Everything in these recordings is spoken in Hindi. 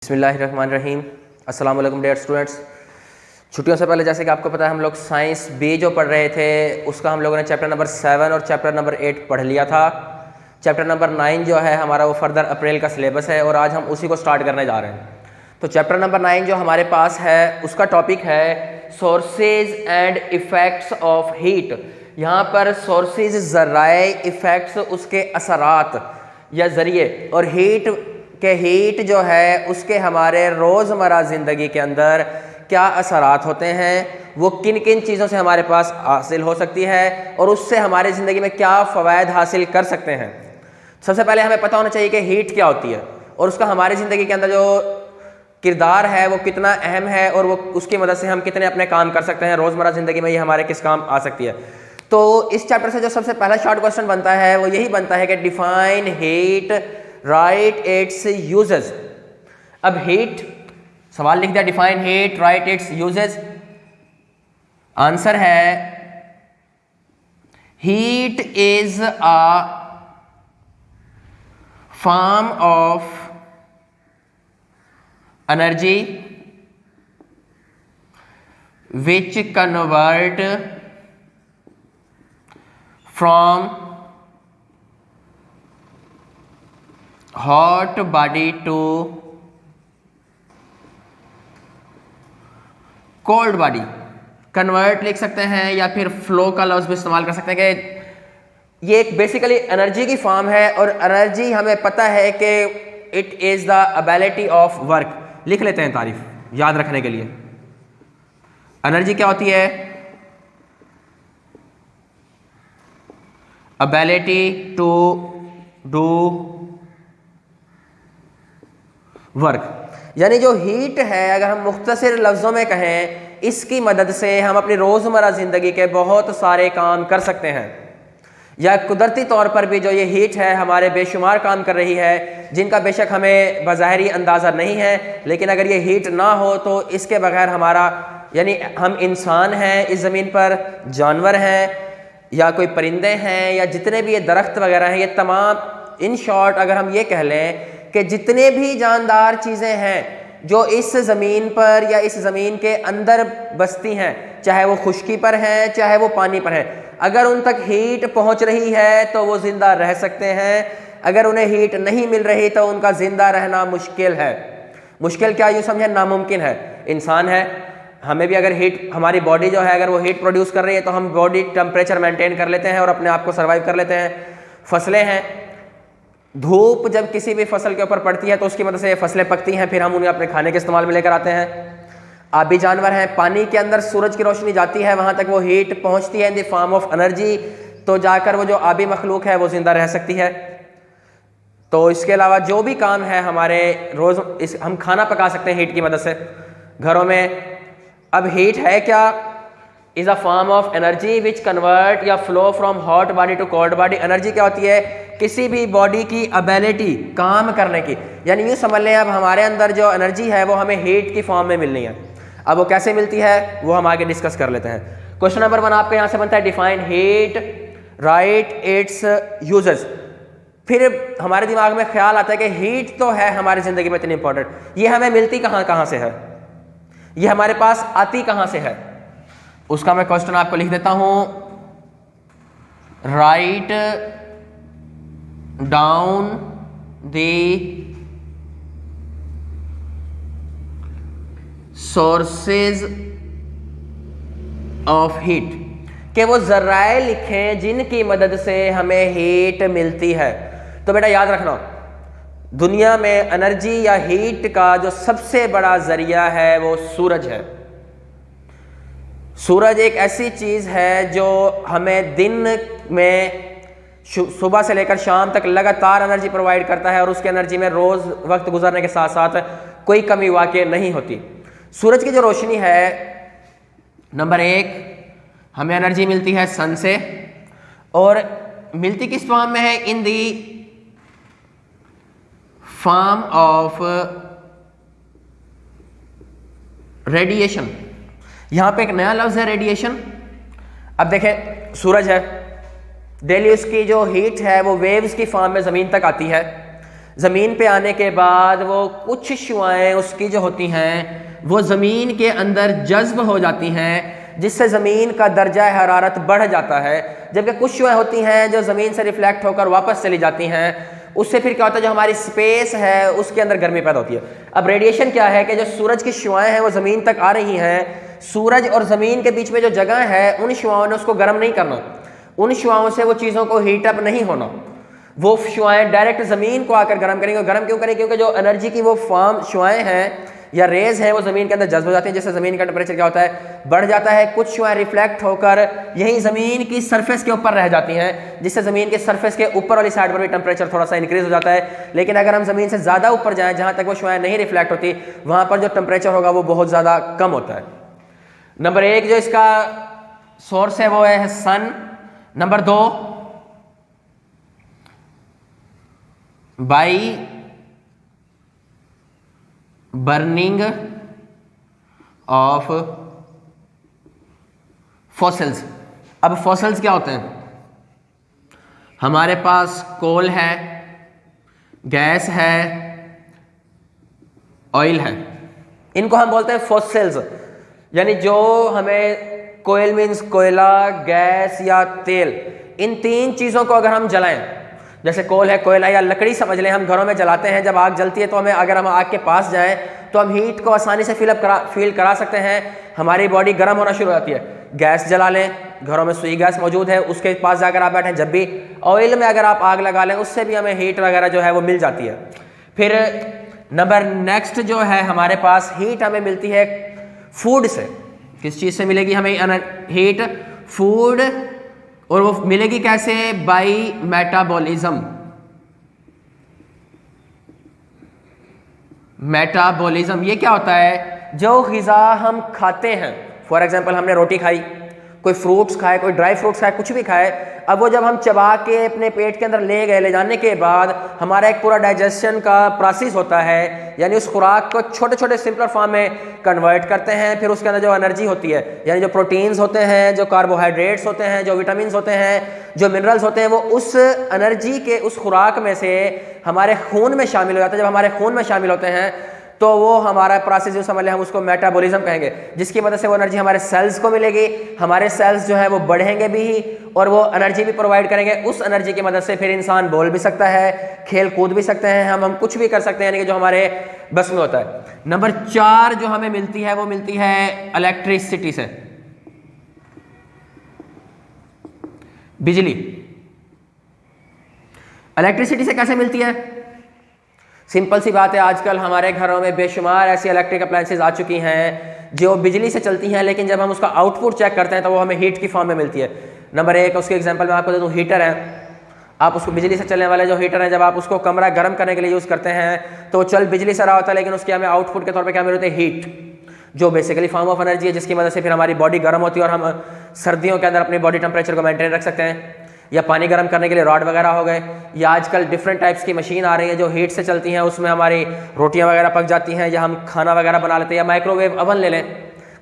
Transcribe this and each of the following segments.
बिस्मिल्लाहिर्रहमानिर्रहीम। अस्सलाम वालेकुम डियर स्टूडेंट्स। छुट्टियों से पहले जैसे कि आपको पता है हम लोग साइंस बी जो पढ़ रहे थे उसका हम लोगों ने चैप्टर नंबर 7 और चैप्टर नंबर 8 पढ़ लिया था। चैप्टर नंबर 9 जो है हमारा वो फर्दर अप्रैल का सिलेबस है और आज हम उसी को स्टार्ट करने जा रहे हैं। तो चैप्टर नंबर 9 जो हमारे पास है उसका टॉपिक है sources and effects of heat. यहाँ पर सोर्सेज ज़राए, इफ़ेक्ट्स उसके असरात या ज़रिए, और हीट जो है उसके हमारे रोज़मर्रा ज़िंदगी के अंदर क्या असरात होते हैं, वो किन किन चीज़ों से हमारे पास हासिल हो सकती है और उससे हमारे ज़िंदगी में क्या फ़वायद हासिल कर सकते हैं। सबसे पहले हमें पता होना चाहिए कि हीट क्या होती है और उसका हमारी ज़िंदगी के अंदर जो किरदार है वो कितना अहम है और वो उसकी मदद से हम कितने अपने काम कर सकते हैं रोज़मर्रा ज़िंदगी में, ये हमारे किस काम आ सकती है। तो इस चैप्टर से जो सबसे पहला शॉर्ट क्वेश्चन बनता है वो यही बनता है कि define heat, write its uses. अब हीट, सवाल लिख दिया define heat, write its uses. Answer है heat is a form of energy which convert from hot body to cold body. Convert लिख सकते हैं या फिर फ्लो का लफ्ज भी इस्तेमाल कर सकते हैं कि ये एक बेसिकली एनर्जी की फॉर्म है और एनर्जी हमें पता है कि it is the ability of work. लिख लेते हैं तारीफ याद रखने के लिए। एनर्जी क्या होती है? Ability to do work. यानी जो हीट है अगर हम मुख्तसर लफ्ज़ों में कहें, इसकी मदद से हम अपनी रोज़मर्रा ज़िंदगी के बहुत सारे काम कर सकते हैं, या कुदरती तौर पर भी जो ये हीट है हमारे बेशुमार काम कर रही है जिनका बेशक हमें बज़ाहिरी अंदाज़ा नहीं है, लेकिन अगर ये हीट ना हो तो इसके बगैर हमारा, यानी हम इंसान हैं इस ज़मीन पर, जानवर हैं या कोई परिंदे हैं या जितने भी ये दरख्त वगैरह हैं, ये तमाम, इन शॉर्ट अगर हम ये कह लें कि जितने भी जानदार चीज़ें हैं जो इस ज़मीन पर या इस ज़मीन के अंदर बसती हैं, चाहे वो खुश्की पर हैं चाहे वो पानी पर हैं, अगर उन तक हीट पहुंच रही है तो वो ज़िंदा रह सकते हैं। अगर उन्हें हीट नहीं मिल रही तो उनका ज़िंदा रहना मुश्किल है। मुश्किल क्या, यूँ समझें नामुमकिन है। इंसान है, हमें भी अगर हीट, हमारी बॉडी जो है अगर वो हीट प्रोड्यूस कर रही है तो हम बॉडी टेम्परेचर मेंटेन कर लेते हैं और अपने आप को सर्वाइव कर लेते हैं। फसलें हैं, धूप जब किसी भी फसल के ऊपर पड़ती है तो उसकी मदद से ये फसलें पकती हैं, फिर हम उन्हें अपने खाने के इस्तेमाल में लेकर आते हैं। आबी जानवर हैं, पानी के अंदर सूरज की रोशनी जाती है, वहाँ तक वो हीट पहुँचती है in the form of energy, तो जाकर वो जो आबी मखलूक है वो ज़िंदा रह सकती है। तो इसके अलावा जो भी काम है हमारे रोज़, हम खाना पका सकते हैं हीट की मदद से घरों में। अब हीट है क्या? Is a form of energy which convert या flow from hot body to cold body. Energy क्या होती है? किसी भी बॉडी की एबिलिटी काम करने की, यानी यूँ समझ लें अब हमारे अंदर जो एनर्जी है वो हमें हीट की फॉर्म में मिलनी है। अब वो कैसे मिलती है वो हम आगे डिस्कस कर लेते हैं। क्वेश्चन नंबर 1 आपके यहाँ से बनता है define heat, write its uses. फिर हमारे दिमाग में ख्याल आता है कि हीट तो है हमारी ज़िंदगी में इतनी इंपॉर्टेंट, ये हमें मिलती कहाँ से है, ये हमारे पास आती कहाँ से है। उसका मैं क्वेश्चन आपको लिख देता हूं। Write down the sources of heat, कि वो जराए लिखें जिनकी मदद से हमें हीट मिलती है। तो बेटा याद रखना, दुनिया में एनर्जी या हीट का जो सबसे बड़ा जरिया है वो सूरज है। सूरज एक ऐसी चीज़ है जो हमें दिन में सुबह से लेकर शाम तक लगातार एनर्जी प्रोवाइड करता है और उसकी एनर्जी में रोज़ वक्त गुजरने के साथ साथ कोई कमी वाक़ई नहीं होती। सूरज की जो रोशनी है, नंबर 1 हमें एनर्जी मिलती है सन से, और मिलती किस फॉर्म में है? इन दी फॉर्म ऑफ रेडिएशन। यहाँ पे एक नया लफ्ज़ है रेडिएशन। अब देखें, सूरज है, डेली उसकी जो हीट है वो वेव्स की फॉर्म में ज़मीन तक आती है। ज़मीन पे आने के बाद वो कुछ शुआएं उसकी जो होती हैं वो ज़मीन के अंदर जज्ब हो जाती हैं, जिससे ज़मीन का दर्जा हरारत बढ़ जाता है, जबकि कुछ शुआएं होती हैं जो ज़मीन से रिफ्लेक्ट होकर वापस चली जाती हैं। उससे फिर क्या होता है, जो हमारी स्पेस है उसके अंदर गर्मी पैदा होती है। अब रेडिएशन क्या है कि जो सूरज की शुआएं हैं वो ज़मीन तक आ रही हैं, सूरज और ज़मीन के बीच में जो जगह है उन शुआओं ने उसको गर्म नहीं करना, उन शुआओं से वो चीज़ों को हीटअप नहीं होना, वो शुआएं डायरेक्ट ज़मीन को आकर गर्म करेंगे। गर्म क्यों करेंगे? क्योंकि जो एनर्जी की वो फॉर्म शुआएं हैं या रेज है वो ज़मीन के अंदर जज्ब हो जाती हैं, जिससे ज़मीन का टेम्परेचर क्या होता है, बढ़ जाता है। कुछ शुआएं रिफ्लेक्ट होकर यही ज़मीन की सरफेस के ऊपर रह जाती हैं, जिससे ज़मीन के सरफेस के ऊपर वाली साइड पर भी टेम्परेचर थोड़ा सा इंक्रीज हो जाता है। लेकिन अगर हम ज़मीन से ज़्यादा ऊपर जाएँ, जहाँ तक वो शुआएं नहीं रिफ्लेक्ट होती, वहाँ पर जो टेम्परेचर होगा वो बहुत ज़्यादा कम होता है। नंबर 1 जो इसका सोर्स है वो है sun. Number 2 by burning of fossils. अब फॉसिल्स क्या होते हैं? हमारे पास कोल है, गैस है, ऑयल है, इनको हम बोलते हैं फॉसिल्स। यानी जो हमें कोयल मीन्स कोयला, गैस या तेल, इन 3 चीज़ों को अगर हम जलाएं, जैसे कोल है, कोयला या लकड़ी समझ लें, हम घरों में जलाते हैं, जब आग जलती है तो हमें, अगर हम आग के पास जाएं तो हम हीट को आसानी से फील करा सकते हैं, हमारी बॉडी गर्म होना शुरू हो जाती है। गैस जला लें, घरों में सुई गैस मौजूद है, उसके पास जाकर आप बैठें, जब भी ऑयल में अगर आप आग लगा लें उससे भी हमें हीट वगैरह जो है वो मिल जाती है। फिर नंबर नेक्स्ट जो है हमारे पास हीट हमें मिलती है फूड से। किस चीज़ से मिलेगी हमें हीट? फूड। और वो मिलेगी कैसे? By metabolism. मेटाबॉलिज्म ये क्या होता है? जो ग़िज़ा हम खाते हैं, फॉर एग्जांपल हमने रोटी खाई, कोई फ्रूट्स खाए, कोई ड्राई फ्रूट्स खाए, कुछ भी खाए, अब वो जब हम चबा के अपने पेट के अंदर ले गए, ले जाने के बाद हमारा एक पूरा डाइजेशन का प्रोसेस होता है, यानी उस खुराक को छोटे छोटे सिंपलर फॉर्म में कन्वर्ट करते हैं। फिर उसके अंदर जो एनर्जी होती है, यानी जो प्रोटीन्स होते हैं, जो कार्बोहाइड्रेट्स होते हैं, जो विटामिन होते हैं, जो मिनरल्स होते हैं, वो उस एनर्जी के उस खुराक में से हमारे खून में शामिल हो जाते हैं। जब हमारे खून में शामिल होते हैं तो वो हमारा प्रोसेस जो समझ लें, हम उसको मेटाबॉलिज्म कहेंगे, जिसकी मदद से वो एनर्जी हमारे सेल्स को मिलेगी, हमारे सेल्स जो है वो बढ़ेंगे भी और वो एनर्जी भी प्रोवाइड करेंगे। उस एनर्जी की मदद से फिर इंसान बोल भी सकता है, खेल कूद भी सकते हैं, हम कुछ भी कर सकते हैं, यानी कि जो हमारे बस में होता है। नंबर 4 जो हमें मिलती है वो मिलती है इलेक्ट्रिसिटी से, बिजली। इलेक्ट्रिसिटी से कैसे मिलती है? सिंपल सी बात है, आजकल हमारे घरों में बेशुमार ऐसी इलेक्ट्रिक अप्लायंसेज आ चुकी हैं जो बिजली से चलती हैं, लेकिन जब हम उसका आउटपुट चेक करते हैं तो वो हमें हीट की फॉर्म में मिलती है। नंबर 1 उसके एग्जांपल में आपको दे दूँ, हीटर है। आप उसको बिजली से चलने वाले जो हीटर है, जब आप उसको कमरा गर्म करने के लिए यूज़ करते हैं तो वो चल बिजली से रहा होता है, लेकिन उसके हमें आउटपुट के तौर पर क्या मिलते हैं? हीट, जो बेसिकली फॉर्म ऑफ एनर्जी है, जिसकी मदद से फिर हमारी बॉडी गर्म होती है और हम सर्दियों के अंदर अपनी बॉडी टेम्परेचर को मेंटेन रख सकते हैं। या पानी गर्म करने के लिए रॉड वगैरह हो गए, या आजकल डिफरेंट टाइप्स की मशीन आ रही है जो हीट से चलती हैं, उसमें हमारी रोटियां वगैरह पक जाती हैं, या हम खाना वगैरह बना लेते हैं। या माइक्रोवेव ओवन ले लें,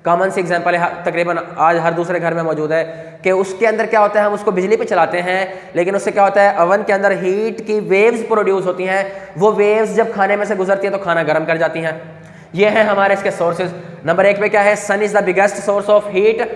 कॉमन सी एग्जांपल है, तकरीबन आज हर दूसरे घर में मौजूद है, कि उसके अंदर क्या होता है, हम उसको बिजली पे चलाते हैं, लेकिन उससे क्या होता है, ओवन के अंदर हीट की वेव्स प्रोड्यूस होती हैं। वो वेव्स जब खाने में से गुजरती हैं तो खाना गर्म कर जाती हैं। ये है हमारे इसके सोर्सेज। नंबर 1 पे क्या है? Sun is the biggest source of heat.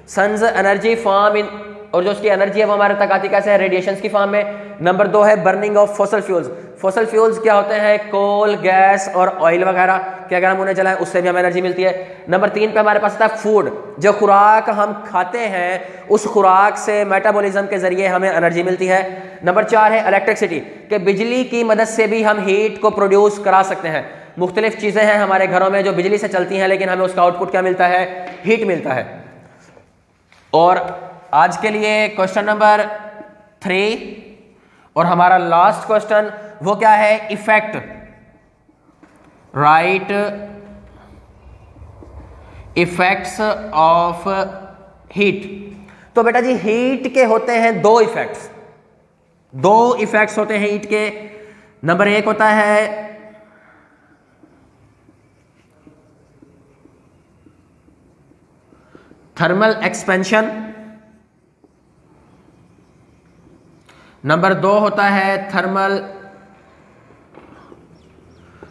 Sun's energy form in, और जो उसकी एनर्जी है वो हमारे तक आती कैसे है? रेडिएशंस की फॉर्म में। नंबर 2 है burning of fossil fuels. Fossil fuels क्या होते हैं? कोल, गैस और ऑयल वगैरह कि अगर हम उन्हें जलाएं उससे भी हमें एनर्जी मिलती है। नंबर 3 पे हमारे पास आता है फूड, जो खुराक हम खाते हैं उस खुराक से मेटाबॉलिज्म के जरिए हमें एनर्जी मिलती है। नंबर 4 है इलेक्ट्रिसिटी, कि बिजली की मदद से भी हम हीट को प्रोड्यूस करा सकते हैं। मुख्तलिफ चीज़ें हैं हमारे घरों में जो बिजली से चलती हैं, लेकिन हमें उसका आउटपुट क्या मिलता है? हीट मिलता है। और आज के लिए क्वेश्चन नंबर 3 और हमारा लास्ट क्वेश्चन वो क्या है? Effect, right effects of heat. तो बेटा जी हीट के होते हैं 2 इफेक्ट्स, 2 इफेक्ट्स होते हैं हीट के। नंबर 1 होता है थर्मल एक्सपेंशन, नंबर 2 होता है थर्मल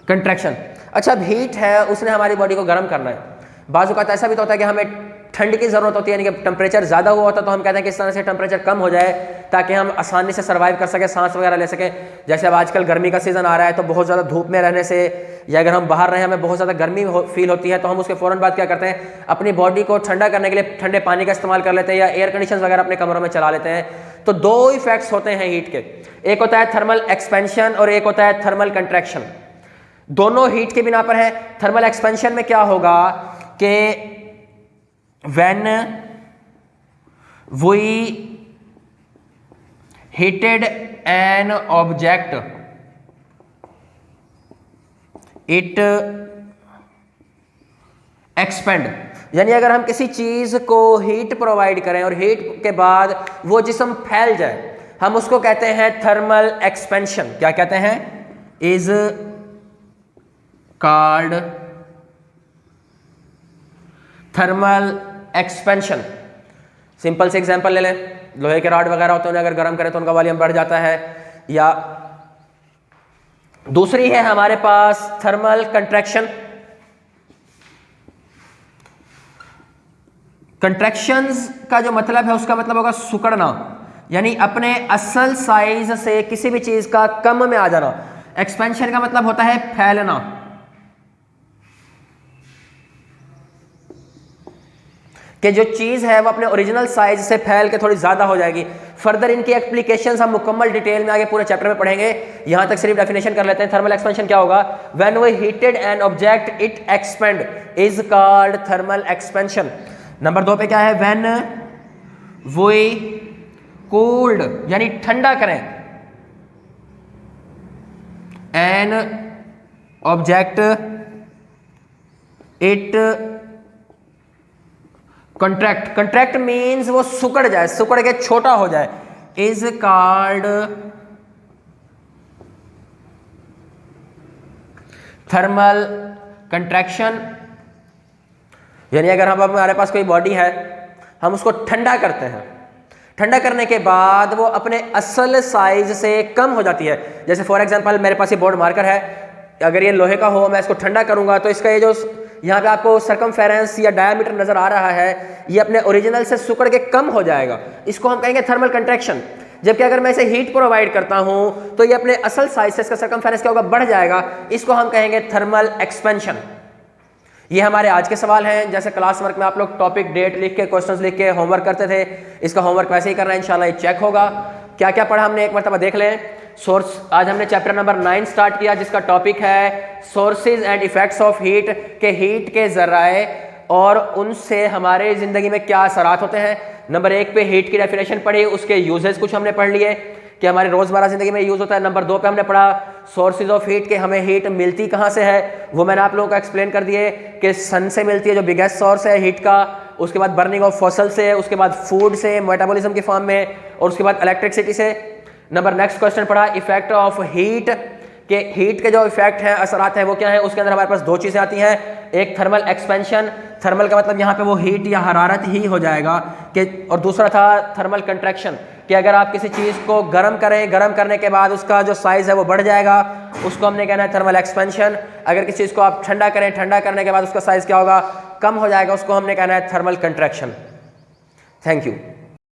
कंट्रैक्शन। अच्छा, अब हीट है, उसने हमारी बॉडी को गर्म करना है। बाज़ औक़ात ऐसा भी तो होता है कि हमें ठंड की ज़रूरत होती है, यानी कि टेम्परेचर ज़्यादा हुआ होता है, तो हम कहते हैं कि इस तरह से टेम्परेचर कम हो जाए ताकि हम आसानी से सर्वाइव कर सकें, सांस वगैरह ले सकें। जैसे अब आजकल गर्मी का सीज़न आ रहा है, तो बहुत ज़्यादा धूप में रहने से या अगर हम बाहर रहें, हमें बहुत ज़्यादा गर्मी फील होती है, तो हम उसके फ़ौरन बाद क्या करते हैं, अपनी बॉडी को ठंडा करने के लिए ठंडे पानी का इस्तेमाल कर लेते हैं या एयर कंडीशन वगैरह अपने कमरों में चला लेते हैं। तो दो इफेक्ट्स होते हैं हीट के, एक होता है थर्मल एक्सपेंशन और एक होता है थर्मल कंट्रैक्शन। दोनों हीट के बिना पर है। थर्मल एक्सपेंशन में क्या होगा कि when we heated an object it expand, यानी अगर हम किसी चीज को हीट प्रोवाइड करें और हीट के बाद वो जिस्म फैल जाए, हम उसको कहते हैं थर्मल एक्सपेंशन। क्या कहते हैं? Is called thermal expansion. Simple से एग्जांपल ले लें, लोहे के रॉड वगैरह होते हैं, अगर गर्म करें तो उनका वॉल्यूम बढ़ जाता है। या दूसरी है हमारे पास थर्मल कंट्रैक्शन। कंट्रैक्शंस का जो मतलब है उसका मतलब होगा सिकुड़ना, यानी अपने असल साइज से किसी भी चीज का कम में आ जाना। एक्सपेंशन का मतलब होता है फैलना। कि जो चीज है वो अपने ओरिजिनल साइज से फैल के थोड़ी ज्यादा हो जाएगी। फर्दर इनकी एप्लीकेशंस हम मुकम्मल डिटेल में आगे पूरे चैप्टर में पढ़ेंगे, यहां तक सिर्फ डेफिनेशन कर लेते हैं। थर्मल एक्सपेंशन क्या होगा? When we heated an object it expand is called thermal expansion. Number 2 पे क्या है? व्हेन वी कूल्ड, यानी ठंडा करें, N object it contract. Contract means वो सुकड़ जाए, सुकड़ के छोटा हो जाए, इज कॉल्ड थर्मल कंट्रैक्शन। यानी अगर हम हमारे पास कोई बॉडी है, हम उसको ठंडा करते हैं, ठंडा करने के बाद वो अपने असल साइज से कम हो जाती है। जैसे फॉर एग्जांपल मेरे पास ये बोर्ड मार्कर है, अगर ये लोहे का हो, मैं इसको ठंडा करूंगा तो इसका ये जो यहाँ पे आपको सर्कमफेरेंस या डायमीटर नजर आ रहा है, ये अपने ओरिजिनल से सिकुड़ के कम हो जाएगा। इसको हम कहेंगे थर्मल कंट्रैक्शन। जबकि अगर मैं इसे हीट प्रोवाइड करता हूं तो ये अपने असल साइज से इसका सर्कमफेरेंस क्या होगा? बढ़ जाएगा। इसको हम कहेंगे थर्मल एक्सपेंशन। ये हमारे आज के सवाल हैं। जैसे क्लास वर्क में आप लोग टॉपिक, डेट लिख के, क्वेश्चंस लिख के होमवर्क करते थे, इसका होमवर्क वैसे ही करना है इंशाल्लाह। ये चेक होगा। क्या क्या पढ़ा हमने, एक मरतबा देख लें। सोर्स, आज हमने चैप्टर नंबर 9 स्टार्ट किया, जिसका टॉपिक है sources and effects of heat, के हीट के जराए और उनसे हमारे ज़िंदगी में क्या असरात होते हैं। नंबर 1 पे हीट की डेफिनेशन पढ़ी, उसके यूजेस कुछ हमने पढ़ लिए कि हमारे रोज़मर्रा ज़िंदगी में यूज़ होता है। नंबर 2 पे हमने पढ़ा सोर्सेज ऑफ हीट, के हमें हीट मिलती कहाँ से है, वो मैंने आप लोगों को एक्सप्लेन कर दिए कि सन से मिलती है, जो बिगेस्ट सोर्स है हीट का। उसके बाद बर्निंग ऑफ फॉसल से, उसके बाद फूड से, मेटाबॉलिज्म की फॉर्म में, और उसके बाद इलेक्ट्रिसिटी से। नंबर नेक्स्ट क्वेश्चन पढ़ा इफेक्ट ऑफ हीट, के हीट के जो इफेक्ट हैं, असरात हैं, वो क्या है। उसके अंदर हमारे पास 2 चीज़ें आती हैं, एक थर्मल एक्सपेंशन, थर्मल का मतलब यहाँ पे वो हीट या हरारत ही हो जाएगा कि, और दूसरा था थर्मल कंट्रैक्शन, कि अगर आप किसी चीज़ को गर्म करें, गर्म करने के बाद उसका जो साइज़ है वो बढ़ जाएगा, उसको हमने कहना है थर्मल एक्सपेंशन। अगर किसी चीज़ को आप ठंडा करें, ठंडा करने के बाद उसका साइज़ क्या होगा? कम हो जाएगा, उसको हमने कहना है थर्मल कंट्रैक्शन। Thank you.